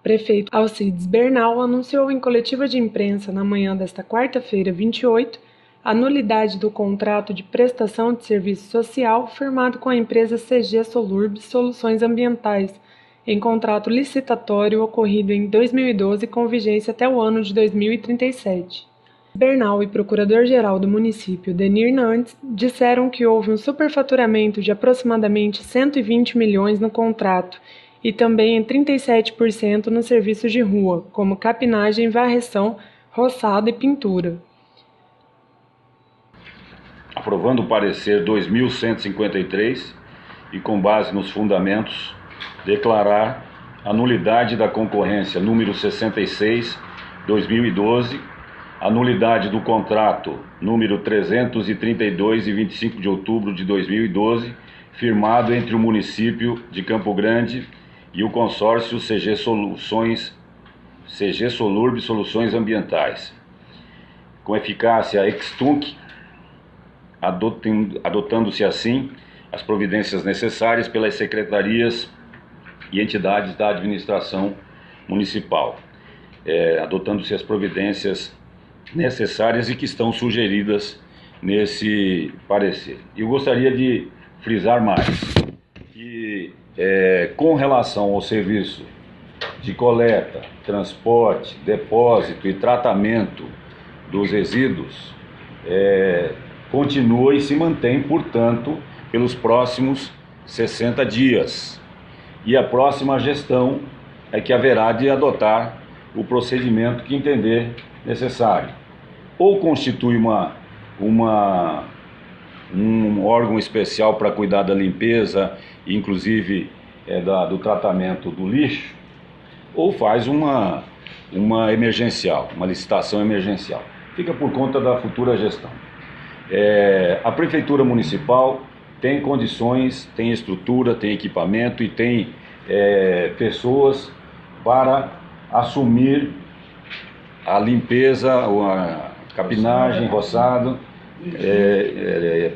Prefeito Alcides Bernal anunciou em coletiva de imprensa na manhã desta quarta-feira, 28, a nulidade do contrato de prestação de serviço social firmado com a empresa CG Solurb Soluções Ambientais, em contrato licitatório ocorrido em 2012 com vigência até o ano de 2037. Bernal e procurador-geral do município, Denir Nantes, disseram que houve um superfaturamento de aproximadamente 120 milhões no contrato e também em 37% nos serviços de rua, como capinagem, varreção, roçado e pintura. Aprovando o parecer 2153 e com base nos fundamentos, declarar a nulidade da concorrência número 66/2012, a nulidade do contrato número 332 e 25 de outubro de 2012, firmado entre o município de Campo Grande e o consórcio CG Solurb Soluções Ambientais, com eficácia ex-tunc, adotando-se assim as providências necessárias pelas secretarias e entidades da administração municipal, adotando-se as providências necessárias e que estão sugeridas nesse parecer. Eu gostaria de frisar mais que, com relação ao serviço de coleta, transporte, depósito e tratamento dos resíduos, continua e se mantém, portanto, pelos próximos 60 dias. E a próxima gestão é que haverá de adotar o procedimento que entender necessário. Ou constitui um órgão especial para cuidar da limpeza, inclusive do tratamento do lixo, ou faz uma emergencial, uma licitação emergencial. Fica por conta da futura gestão. A Prefeitura Municipal tem condições, tem estrutura, tem equipamento e tem pessoas para assumir a limpeza, a capinagem, roçado,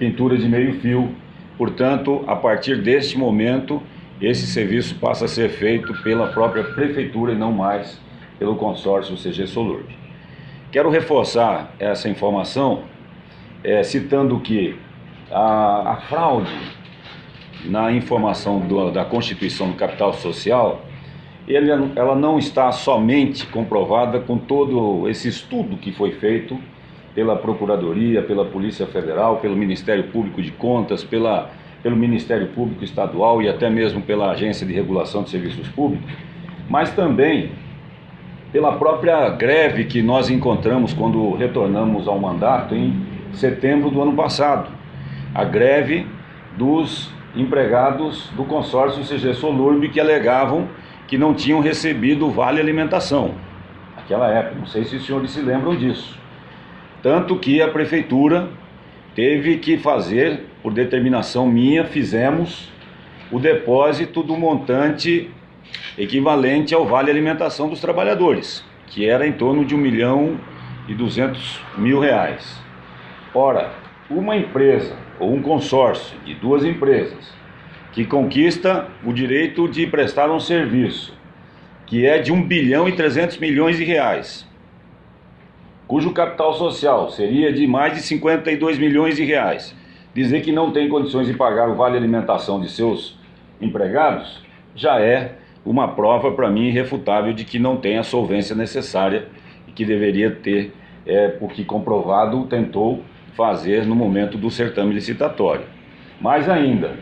pintura de meio fio. Portanto, a partir deste momento, esse serviço passa a ser feito pela própria Prefeitura e não mais pelo consórcio CG Solurb. Quero reforçar essa informação, citando que a fraude na informação da Constituição do Capital Social, ela não está somente comprovada com todo esse estudo que foi feito pela Procuradoria, pela Polícia Federal, pelo Ministério Público de Contas, pelo Ministério Público Estadual e até mesmo pela Agência de Regulação de Serviços Públicos, mas também pela própria greve que nós encontramos quando retornamos ao mandato em setembro do ano passado. A greve dos empregados do consórcio CG Solurb que alegavam que não tinham recebido o Vale Alimentação naquela época. Não sei se os senhores se lembram disso. Tanto que a Prefeitura teve que fazer, por determinação minha, fizemos o depósito do montante equivalente ao Vale Alimentação dos trabalhadores, que era em torno de R$1.200.000. Ora, uma empresa ou um consórcio de duas empresas que conquista o direito de prestar um serviço que é de R$1.300.000.000, cujo capital social seria de mais de R$52 milhões, dizer que não tem condições de pagar o Vale Alimentação de seus empregados, já é uma prova para mim irrefutável de que não tem a solvência necessária e que deveria ter, porque comprovado, tentou fazer no momento do certame licitatório. Mais ainda,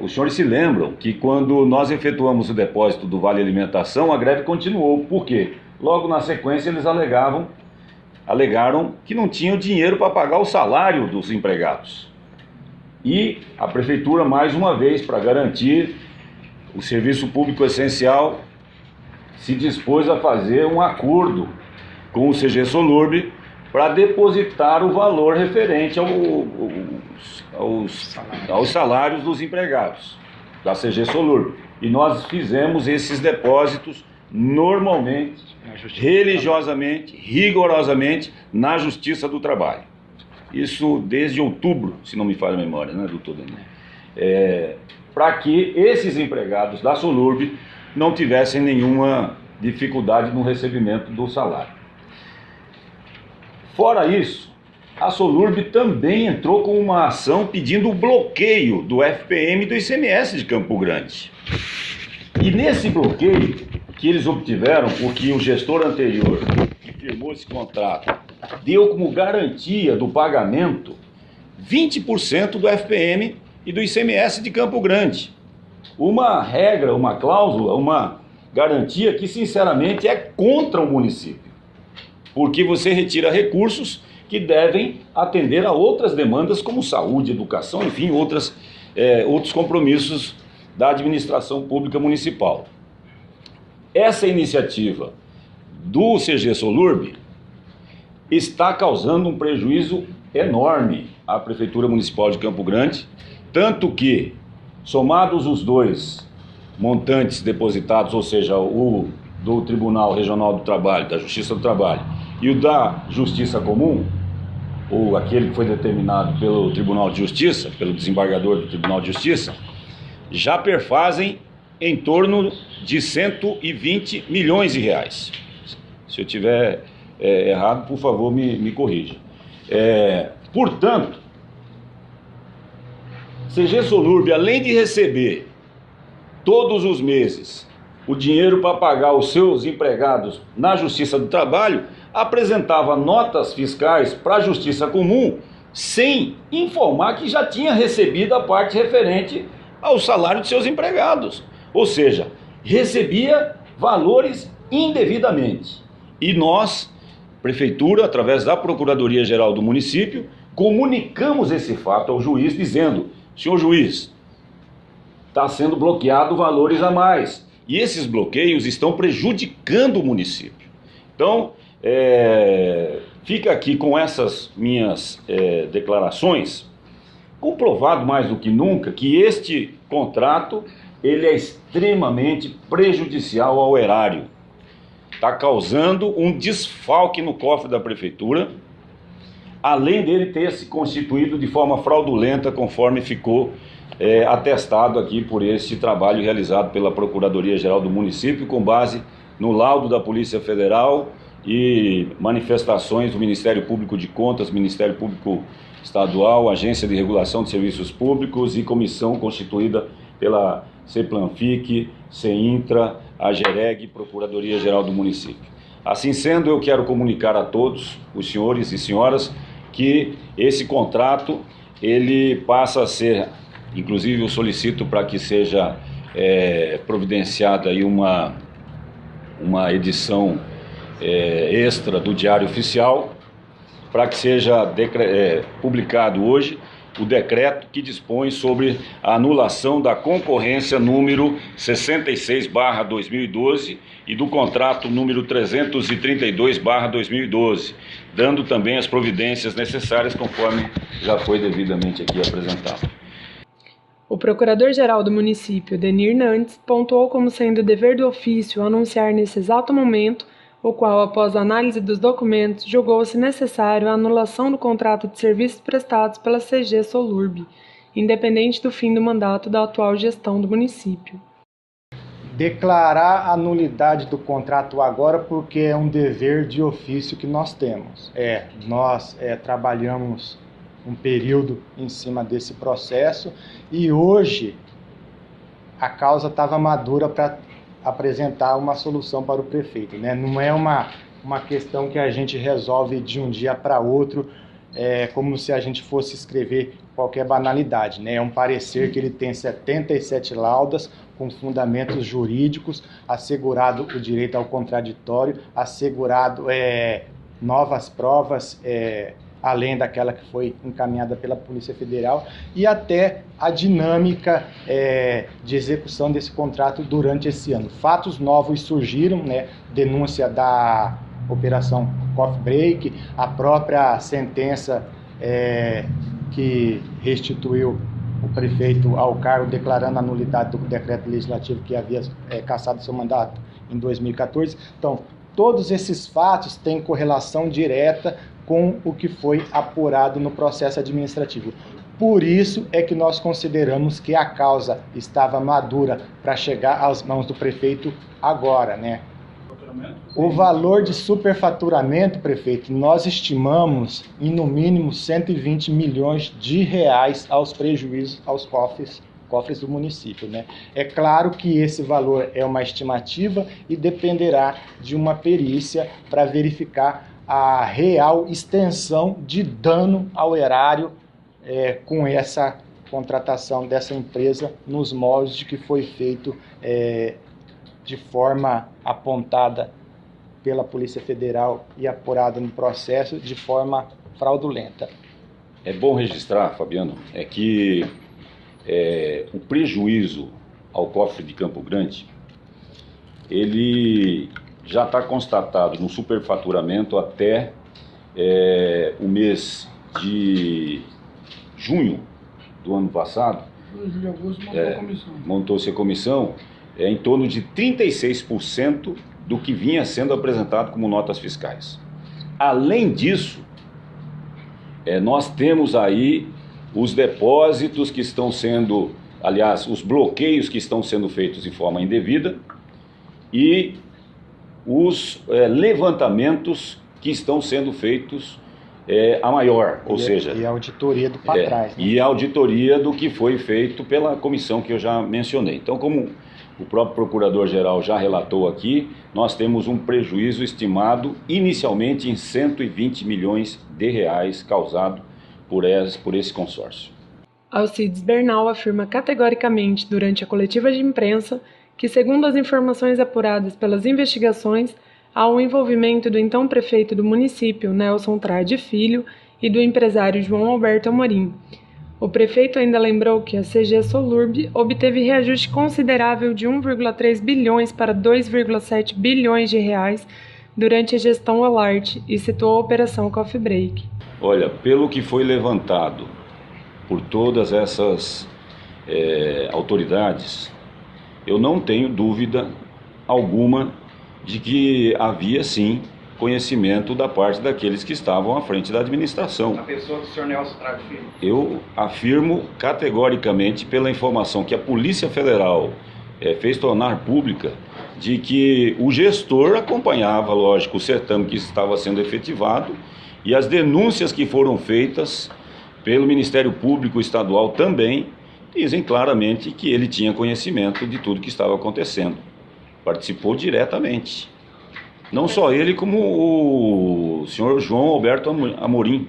os senhores se lembram que quando nós efetuamos o depósito do Vale Alimentação, a greve continuou. Por quê? Logo na sequência eles alegaram que não tinham dinheiro para pagar o salário dos empregados. E a Prefeitura, mais uma vez, para garantir o serviço público essencial, se dispôs a fazer um acordo com o CG Solurb para depositar o valor referente aos salários dos empregados da CG Solurb. E nós fizemos esses depósitos normalmente, religiosamente, rigorosamente, na Justiça do Trabalho. Isso desde outubro, se não me falha a memória, né, doutor Daniel? Para que esses empregados da Solurb não tivessem nenhuma dificuldade no recebimento do salário. Fora isso, a Solurb também entrou com uma ação pedindo o bloqueio do FPM e do ICMS de Campo Grande. E nesse bloqueio que eles obtiveram, porque o gestor anterior que firmou esse contrato deu como garantia do pagamento 20% do FPM e do ICMS de Campo Grande. Uma regra, uma cláusula, uma garantia que sinceramente é contra o município, porque você retira recursos que devem atender a outras demandas como saúde, educação, enfim, outros compromissos da administração pública municipal. Essa iniciativa do CG Solurb está causando um prejuízo enorme à Prefeitura Municipal de Campo Grande, tanto que, somados os dois montantes depositados, ou seja, o do Tribunal Regional do Trabalho, da Justiça do Trabalho, e o da Justiça Comum, ou aquele que foi determinado pelo Tribunal de Justiça, pelo desembargador do Tribunal de Justiça, já perfazem em torno de 120 milhões de reais. Se eu tiver errado, por favor, me corrija. Portanto, CG Solurb, além de receber todos os meses o dinheiro para pagar os seus empregados na Justiça do Trabalho, apresentava notas fiscais para a Justiça Comum sem informar que já tinha recebido a parte referente ao salário de seus empregados. Ou seja, recebia valores indevidamente. E nós, Prefeitura, através da Procuradoria-Geral do município, comunicamos esse fato ao juiz dizendo: senhor juiz, está sendo bloqueado valores a mais. E esses bloqueios estão prejudicando o município. Então, fica aqui com essas minhas declarações, comprovado mais do que nunca que este contrato ele é extremamente prejudicial ao erário. Está causando um desfalque no cofre da Prefeitura, além dele ter se constituído de forma fraudulenta, conforme ficou atestado aqui por esse trabalho realizado pela Procuradoria-Geral do município, com base no laudo da Polícia Federal e manifestações do Ministério Público de Contas, Ministério Público Estadual, Agência de Regulação de Serviços Públicos e comissão constituída pela CEPLANFIC, CEINTRA, AGEREG, Procuradoria-Geral do município. Assim sendo, eu quero comunicar a todos os senhores e senhoras que esse contrato ele passa a ser, inclusive eu solicito para que seja providenciada aí uma edição extra do Diário Oficial, para que seja publicado hoje o decreto que dispõe sobre a anulação da concorrência número 66/2012 e do contrato número 332/2012, dando também as providências necessárias conforme já foi devidamente aqui apresentado. O Procurador-Geral do município, Denir Nantes, pontuou como sendo dever do ofício anunciar nesse exato momento o qual, após a análise dos documentos, julgou-se necessário a anulação do contrato de serviços prestados pela CG Solurb, independente do fim do mandato da atual gestão do município. Declarar a nulidade do contrato agora porque é um dever de ofício que nós temos. Nós trabalhamos um período em cima desse processo e hoje a causa estava madura para apresentar uma solução para o prefeito, né? Não é uma questão que a gente resolve de um dia para outro, como se a gente fosse escrever qualquer banalidade, né? É um parecer que ele tem 77 laudas com fundamentos jurídicos, assegurado o direito ao contraditório, assegurado novas provas, além daquela que foi encaminhada pela Polícia Federal, e até a dinâmica de execução desse contrato durante esse ano. Fatos novos surgiram, né? Denúncia da Operação Coffee Break, a própria sentença que restituiu o prefeito ao cargo, declarando a nulidade do decreto legislativo que havia cassado seu mandato em 2014. Então, todos esses fatos têm correlação direta com o que foi apurado no processo administrativo. Por isso é que nós consideramos que a causa estava madura para chegar às mãos do prefeito agora, né? O valor de superfaturamento, prefeito, nós estimamos em no mínimo 120 milhões de reais aos prejuízos aos cofres do município, né? É claro que esse valor é uma estimativa e dependerá de uma perícia para verificar a real extensão de dano ao erário com essa contratação dessa empresa nos moldes de que foi feito de forma apontada pela Polícia Federal e apurada no processo de forma fraudulenta. É bom registrar, Fabiano, que o prejuízo ao cofre de Campo Grande, ele já está constatado no superfaturamento até o mês de junho do ano passado. Julho e agosto montou-se a comissão, em torno de 36% do que vinha sendo apresentado como notas fiscais. Além disso, nós temos aí os depósitos que estão sendo, aliás, os bloqueios que estão sendo feitos de forma indevida e os levantamentos que estão sendo feitos a maior, ou seja... E a auditoria do para trás. Né? E a auditoria do que foi feito pela comissão que eu já mencionei. Então, como o próprio Procurador-Geral já relatou aqui, nós temos um prejuízo estimado inicialmente em 120 milhões de reais causado por esse consórcio. Alcides Bernal afirma categoricamente durante a coletiva de imprensa que, segundo as informações apuradas pelas investigações, há um envolvimento do então prefeito do município, Nelson Trade Filho, e do empresário João Alberto Amorim. O prefeito ainda lembrou que a CG Solurb obteve reajuste considerável de 1,3 bilhões para 2,7 bilhões de reais durante a gestão Olarte e citou a Operação Coffee Break. Olha, pelo que foi levantado por todas essas autoridades, eu não tenho dúvida alguma de que havia sim conhecimento da parte daqueles que estavam à frente da administração. A pessoa do senhor Nelson Trade Filho. Eu afirmo categoricamente, pela informação que a Polícia Federal fez tornar pública, de que o gestor acompanhava, lógico, o certame que estava sendo efetivado e as denúncias que foram feitas pelo Ministério Público Estadual também dizem claramente que ele tinha conhecimento de tudo que estava acontecendo. Participou diretamente. Não só ele, como o senhor João Alberto Amorim,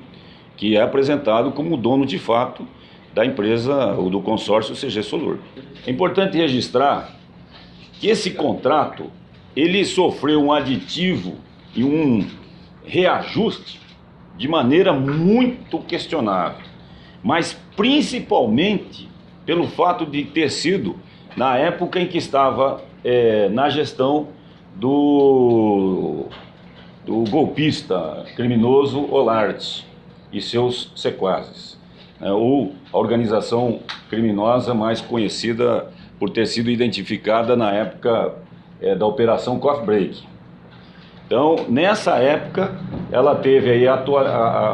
que é apresentado como dono de fato da empresa ou do consórcio CG Solurb. É importante registrar que esse contrato, ele sofreu um aditivo e um reajuste de maneira muito questionável, mas principalmente pelo fato de ter sido na época em que estava na gestão do golpista criminoso Olarte e seus sequazes, ou a organização criminosa mais conhecida por ter sido identificada na época da Operação Coffee Break. Então, nessa época, ela teve aí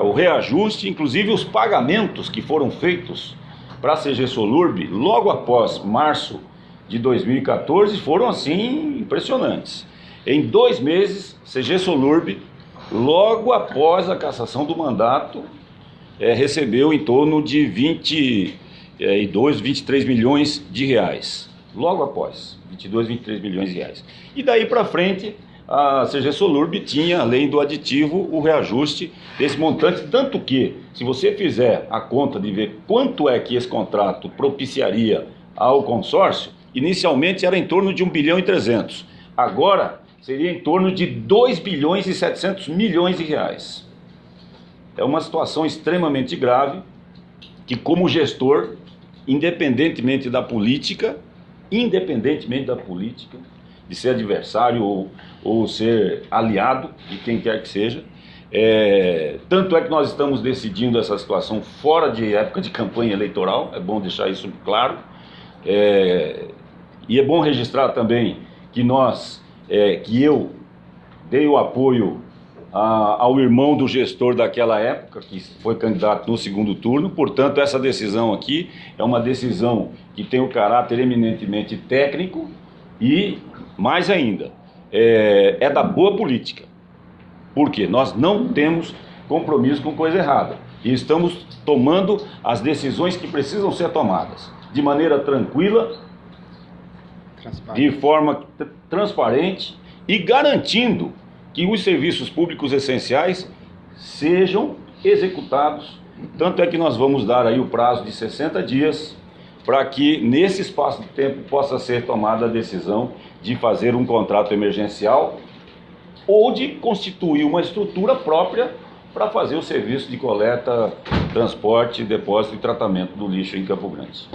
o reajuste, inclusive os pagamentos que foram feitos para a CG Solurb logo após março de 2014 foram assim impressionantes. Em 2 meses, CG Solurb, logo após a cassação do mandato, recebeu em torno de 23 milhões de reais. Logo após, 22, 23 milhões de reais. E daí para frente, a CG Solurb tinha, além do aditivo, o reajuste desse montante, tanto que, se você fizer a conta de ver quanto é que esse contrato propiciaria ao consórcio, inicialmente era em torno de 1 bilhão e 300. Agora, seria em torno de 2 bilhões e 700 milhões de reais. É uma situação extremamente grave, que como gestor, independentemente da política, de ser adversário ou ser aliado de quem quer que seja, tanto é que nós estamos decidindo essa situação fora de época de campanha eleitoral, é bom deixar isso claro, e é bom registrar também que eu dei o apoio ao irmão do gestor daquela época, que foi candidato no segundo turno. Portanto, essa decisão aqui é uma decisão que tem o caráter eminentemente técnico e, mais ainda, é da boa política. Por quê? Nós não temos compromisso com coisa errada e estamos tomando as decisões que precisam ser tomadas de maneira tranquila, de forma transparente e garantindo que os serviços públicos essenciais sejam executados. Tanto é que nós vamos dar aí o prazo de 60 dias para que nesse espaço de tempo possa ser tomada a decisão de fazer um contrato emergencial ou de constituir uma estrutura própria para fazer o serviço de coleta, transporte, depósito e tratamento do lixo em Campo Grande.